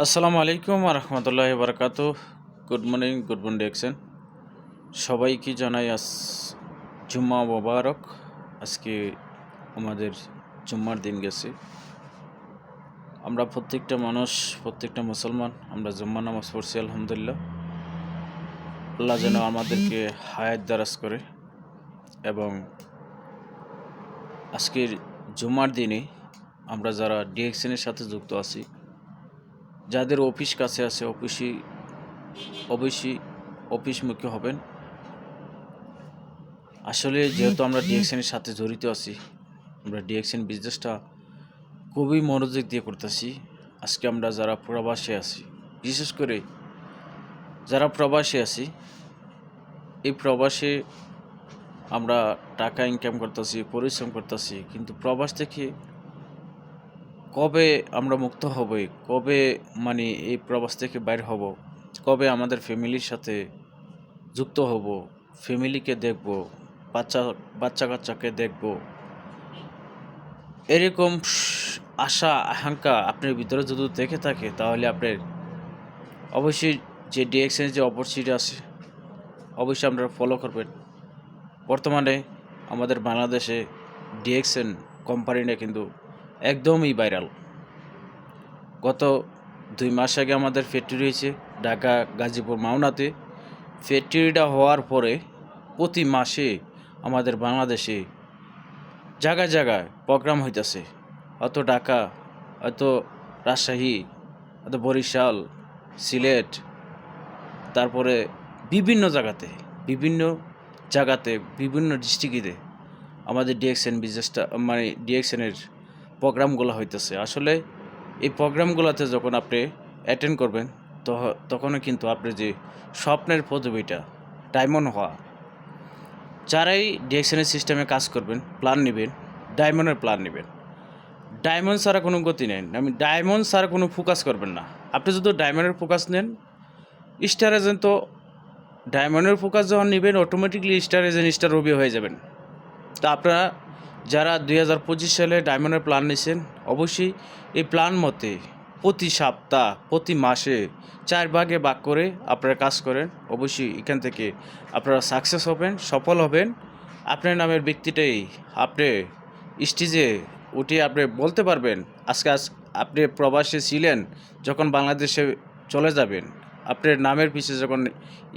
আসসালামু আলাইকুম রহমতুল্লাহি বারাকাতু। গুড মর্নিং, গুড মর্নিং দেখছেন সবাইকে জানাই জুম্মা মোবারক। আজকে আমাদের জুম্মার দিন গেছে। আমরা প্রত্যেকটা মানুষ, প্রত্যেকটা মুসলমান আমরা জুম্মা নামাজ পড়ছি আলহামদুলিল্লাহ। আল্লাহ যেন আমাদেরকে হায়াত দারাজ করে। এবং আজকের জুম্মার দিনে আমরা যারা ডিএক্সএনের সাথে যুক্ত আছি, যাদের অফিস কাছে আছে অবশ্যই অফিসমুখী হবেন। আসলে যেহেতু আমরা ডিএক্সএনের সাথে জড়িত আছি, আমরা ডিএক্সএন বিজনেসটা খুবই মনোযোগ দিয়ে করতেছি। আজকে আমরা যারা প্রবাসে আছি, বিশেষ করে যারা প্রবাসে আছি, এই প্রবাসে আমরা টাকা ইনকাম করতেছি, পরিশ্রম করতেছি, কিন্তু প্রবাস থেকে কবে আমরা মুক্ত হব, কবে এই প্রবাস থেকে বাইর হব, কবে আমাদের ফ্যামিলির সাথে যুক্ত হব, ফ্যামিলিকে দেখব, বাচ্চা কাচ্চাকে দেখব, এরকম আশা আকাঙ্ক্ষা আপনার ভিতরে যদি দেখে থাকে, তাহলে আপনার অবশ্যই যে ডিএক্সএনের যে অপরচুনিটি আছে অবশ্যই আপনারা ফলো করবেন। বর্তমানে আমাদের বাংলাদেশে ডিএক্সএন কোম্পানিটা কিন্তু একদমই ভাইরাল। গত 2 মাস আগে আমাদের ফ্যাক্টরি হয়েছে ঢাকা গাজীপুর মাওনাতে। ফ্যাক্টরিটা হওয়ার পরে প্রতি মাসে আমাদের বাংলাদেশে জায়গায় জায়গায় প্রোগ্রাম হইতেছে, অত ঢাকা, অত রাজশাহী, অত বরিশাল, সিলেট, তারপরে বিভিন্ন জায়গাতে বিভিন্ন ডিস্ট্রিক্টে আমাদের ডিএক্সএন বিজনেসটা ডিএক্সএনের প্রোগ্রামগুলো হইতেছে। আসলে এই প্রোগ্রামগুলোতে যখন আপনি অ্যাটেন্ড করবেন, তখনও কিন্তু আপনার যে স্বপ্নের পদবিটা ডায়মন্ড হওয়া, যারাই ডিএক্সএনের সিস্টেমে কাজ করবেন, প্ল্যান নেবেন, ডায়মন্ডের প্ল্যান নেবেন। ডায়মন্ড ছাড়া কোনো গতি নেই। ডায়মন্ড ছাড়া কোনো ফোকাস করবেন না। আপনি যদি ডায়মন্ডের ফোকাস নেন, স্টার এজেন্ট তো ডায়মন্ডের ফোকাস যখন নেবেন, অটোমেটিকলি স্টার এজেন্ট স্টার রবি হয়ে যাবেন। তা আপনারা যারা 2025 সালে ডায়মন্ডের প্ল্যান নিয়েছেন, অবশ্যই এই প্ল্যান মতে প্রতি সপ্তাহ, প্রতি মাসে 4 ভাগে ভাগ করে আপনারা কাজ করেন। অবশ্যই এখান থেকে আপনারা সাকসেস হবেন, সফল হবেন। আপনার নামের ব্যক্তিটাই আপনি স্টেজে উঠে আপনি বলতে পারবেন। আজকে আপনি প্রবাসে ছিলেন, যখন বাংলাদেশে চলে যাবেন, আপনার নামের পিছিয়ে যখন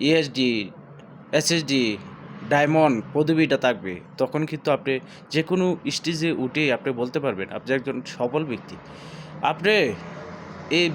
ইএসডি, এসএসডি, ডায়মন্ড পদবিটা থাকবে, তখন কিন্তু আপনি যে কোনো স্টেজে উঠে আপনি বলতে পারবেন আপনি একজন সফল ব্যক্তি। আপনি এই